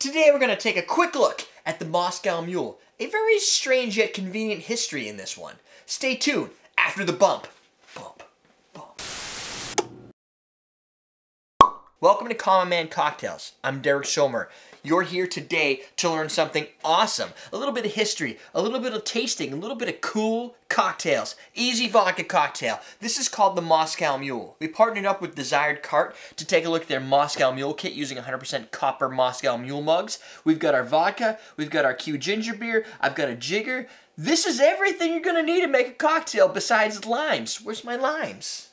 Today we're going to take a quick look at the Moscow Mule. A very strange yet convenient history in this one. Stay tuned after the bump. Welcome to Common Man Cocktails. I'm Derek Schomer. You're here today to learn something awesome. A little bit of history, a little bit of tasting, a little bit of cool cocktails. Easy vodka cocktail. This is called the Moscow Mule. We partnered up with Desired Cart to take a look at their Moscow Mule kit using 100% copper Moscow Mule mugs. We've got our vodka, we've got our Q ginger beer, I've got a jigger. This is everything you're gonna need to make a cocktail besides limes. Where's my limes?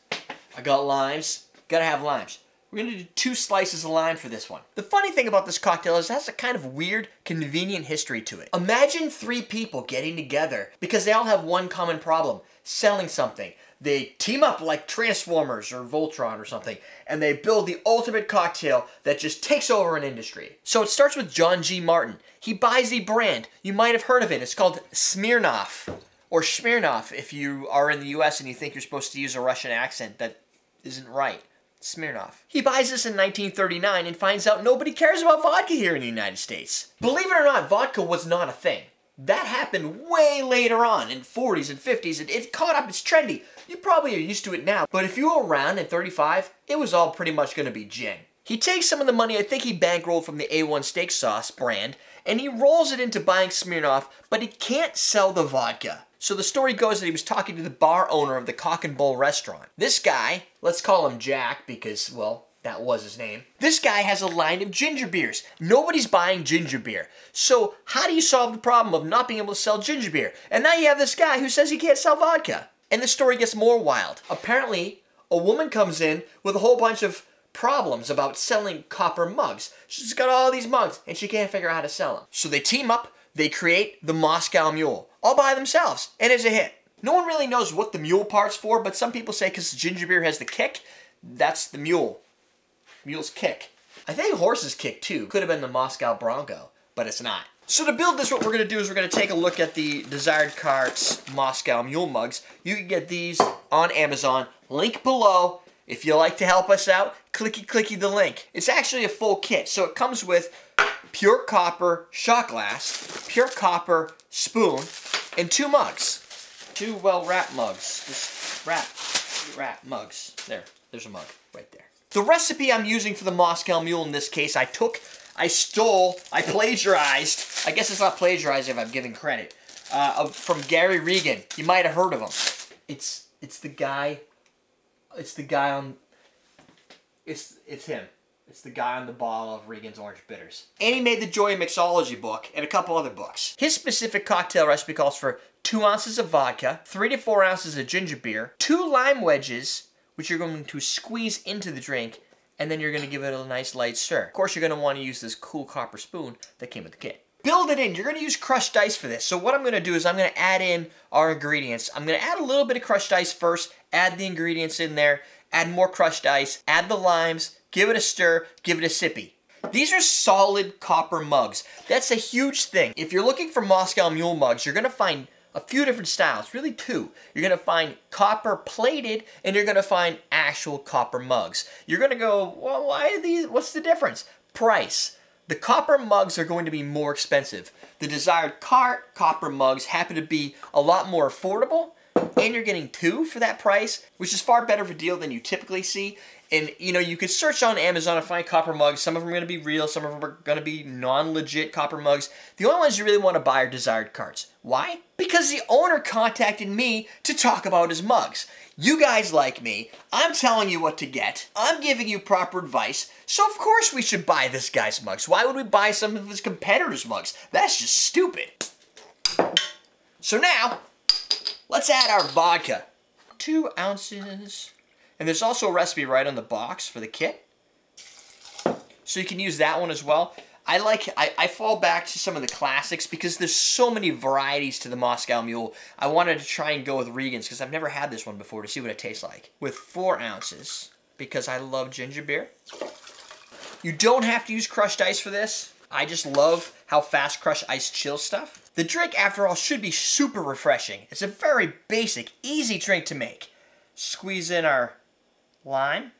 I got limes. Gotta have limes. We're going to do 2 slices of lime for this one. The funny thing about this cocktail is it has a kind of weird, convenient history to it. Imagine 3 people getting together because they all have one common problem, selling something. They team up like Transformers or Voltron or something, and they build the ultimate cocktail that just takes over an industry. So it starts with John G. Martin. He buys a brand. You might have heard of it. It's called Smirnoff, or Smirnoff if you are in the US and you think you're supposed to use a Russian accent. That isn't right. Smirnoff. He buys this in 1939 and finds out nobody cares about vodka here in the United States. Believe it or not, vodka was not a thing. That happened way later on, in 40s and 50s, and it caught up, it's trendy. You probably are used to it now, but if you were around in 35, it was all pretty much gonna be gin. He takes some of the money I think he bankrolled from the A1 steak sauce brand, and he rolls it into buying Smirnoff, but he can't sell the vodka. So the story goes that he was talking to the bar owner of the Cock and Bull restaurant. This guy, let's call him Jack because, well, that was his name. This guy has a line of ginger beers. Nobody's buying ginger beer. So how do you solve the problem of not being able to sell ginger beer? And now you have this guy who says he can't sell vodka. And the story gets more wild. Apparently, a woman comes in with a whole bunch of problems about selling copper mugs. She's got all these mugs and she can't figure out how to sell them. So they team up, they create the Moscow Mule, all by themselves, and it's a hit. No one really knows what the mule part's for, but some people say because ginger beer has the kick, that's the mule. Mule's kick. I think horse's kick too. Could have been the Moscow Bronco, but it's not. So to build this, what we're gonna do is we're gonna take a look at the Desired Cart's Moscow Mule mugs. You can get these on Amazon, link below. If you like to help us out, clicky the link. It's actually a full kit, so it comes with pure copper shot glass, pure copper spoon, and 2 mugs. 2 well-wrapped mugs. Just wrap mugs. There's a mug right there. The recipe I'm using for the Moscow Mule in this case, I plagiarized, I guess it's not plagiarized if I'm giving credit, from Gary Regan. You might have heard of him. It's him. It's the guy on the bottle of Regan's Orange Bitters. And he made the Joy Mixology book and a couple other books. His specific cocktail recipe calls for 2 ounces of vodka, 3 to 4 ounces of ginger beer, 2 lime wedges, which you're going to squeeze into the drink, and then you're going to give it a nice light stir. Of course, you're going to want to use this cool copper spoon that came with the kit. Build it in. You're going to use crushed ice for this. So what I'm going to do is I'm going to add in our ingredients. I'm going to add a little bit of crushed ice first, add the ingredients in there, add more crushed ice, add the limes, give it a stir, give it a sippy. These are solid copper mugs. That's a huge thing. If you're looking for Moscow Mule mugs, you're going to find a few different styles, really 2. You're going to find copper plated and you're going to find actual copper mugs. You're going to go, well, why are these? What's the difference? Price. The copper mugs are going to be more expensive. The Desired Cart copper mugs happen to be a lot more affordable, and you're getting 2 for that price, which is far better of a deal than you typically see. And, you know, you could search on Amazon and find copper mugs. Some of them are going to be real. Some of them are going to be non-legit copper mugs. The only ones you really want to buy are Desired Carts. Why? Because the owner contacted me to talk about his mugs. You guys like me. I'm telling you what to get. I'm giving you proper advice. So, of course, we should buy this guy's mugs. Why would we buy some of his competitors' mugs? That's just stupid. So now, let's add our vodka. 2 ounces. And there's also a recipe right on the box for the kit. So you can use that one as well. I fall back to some of the classics because there's so many varieties to the Moscow Mule. I wanted to try and go with Regan's because I've never had this one before to see what it tastes like. With 4 ounces, because I love ginger beer. You don't have to use crushed ice for this. I just love how fast crushed ice chills stuff. The drink, after all, should be super refreshing. It's a very basic, easy drink to make. Squeeze in our lime.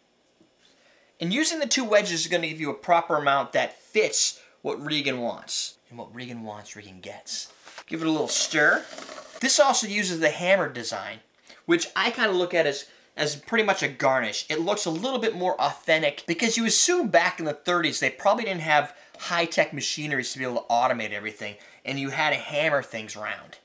And using the 2 wedges is going to give you a proper amount that fits what Regan wants. And what Regan wants, Regan gets. Give it a little stir. This also uses the hammer design, which I kind of look at as pretty much a garnish. It looks a little bit more authentic because you assume back in the 30s they probably didn't have high-tech machineries to be able to automate everything, and you had to hammer things around.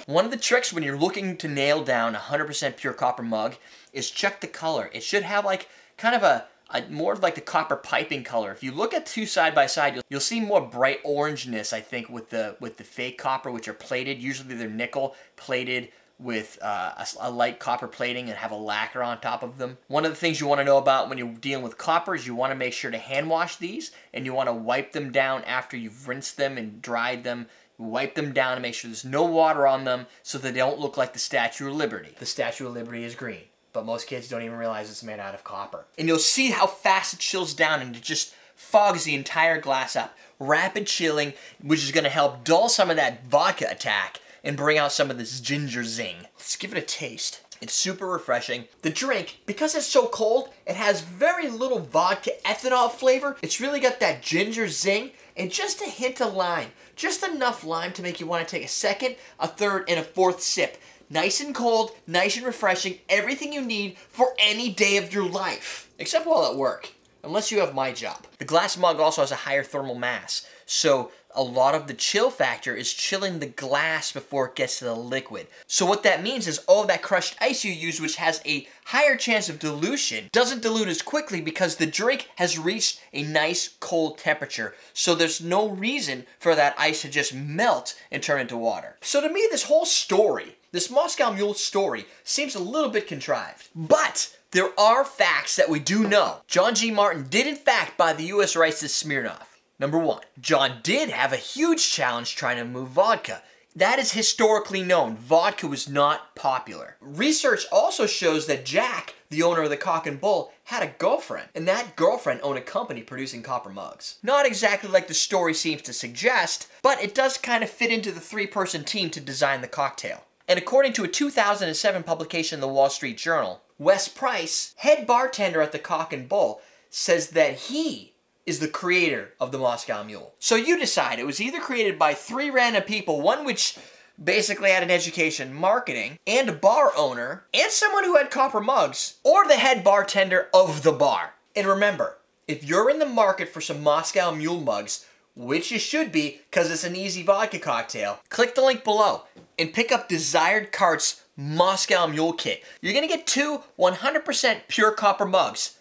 One of the tricks when you're looking to nail down a 100% pure copper mug is check the color. It should have like kind of a more of like the copper piping color. If you look at two side by side, you'll see more bright orangeness, I think, with the fake copper, which are plated. Usually they're nickel plated with a light copper plating and have a lacquer on top of them. One of the things you want to know about when you're dealing with copper is you want to make sure to hand wash these, and you want to wipe them down after you've rinsed them and dried them. Wipe them down and make sure there's no water on them so that they don't look like the Statue of Liberty. The Statue of Liberty is green, but most kids don't even realize it's made out of copper. And you'll see how fast it chills down, and it just fogs the entire glass up. Rapid chilling, which is going to help dull some of that vodka attack and bring out some of this ginger zing. Let's give it a taste. It's super refreshing. The drink, because it's so cold, it has very little vodka ethanol flavor. It's really got that ginger zing and just a hint of lime. Just enough lime to make you want to take a second, a third, and a fourth sip. Nice and cold, nice and refreshing, everything you need for any day of your life. Except while at work, unless you have my job. The glass mug also has a higher thermal mass, so a lot of the chill factor is chilling the glass before it gets to the liquid. So what that means is all of that crushed ice you use, which has a higher chance of dilution, doesn't dilute as quickly because the drink has reached a nice cold temperature. So there's no reason for that ice to just melt and turn into water. So to me, this whole story, this Moscow Mule story, seems a little bit contrived. But there are facts that we do know. John G. Martin did in fact buy the US rights to Smirnoff. Number one, John did have a huge challenge trying to move vodka. That is historically known. Vodka was not popular. Research also shows that Jack, the owner of the Cock and Bull, had a girlfriend, and that girlfriend owned a company producing copper mugs. Not exactly like the story seems to suggest, but it does kind of fit into the three-person team to design the cocktail. And according to a 2007 publication in the Wall Street Journal, Wes Price, head bartender at the Cock and Bull, says that he is the creator of the Moscow Mule. So you decide. It was either created by three random people, one which basically had an education in marketing, and a bar owner, and someone who had copper mugs, or the head bartender of the bar. And remember, if you're in the market for some Moscow Mule mugs, which you should be because it's an easy vodka cocktail, click the link below and pick up Desired Cart's Moscow Mule kit. You're going to get two 100% pure copper mugs.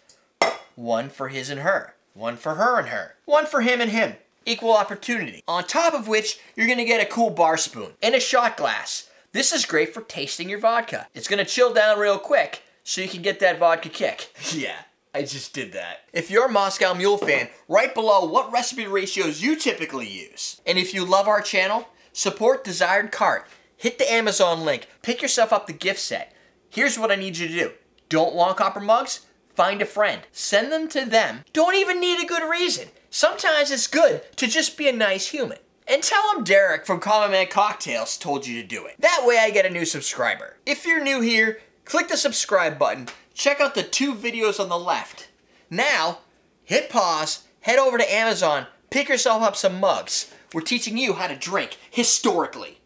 One for his and her. One for her and her. One for him and him. Equal opportunity. On top of which, you're going to get a cool bar spoon and a shot glass. This is great for tasting your vodka. It's going to chill down real quick so you can get that vodka kick. Yeah, I just did that. If you're a Moscow Mule fan, write below what recipe ratios you typically use. And if you love our channel, support Desired Cart. Hit the Amazon link. Pick yourself up the gift set. Here's what I need you to do. Don't want copper mugs? Find a friend. Send them to them. Don't even need a good reason. Sometimes it's good to just be a nice human. And tell them Derek from Common Man Cocktails told you to do it. That way I get a new subscriber. If you're new here, click the subscribe button. Check out the 2 videos on the left. Now, hit pause, head over to Amazon, pick yourself up some mugs. We're teaching you how to drink historically.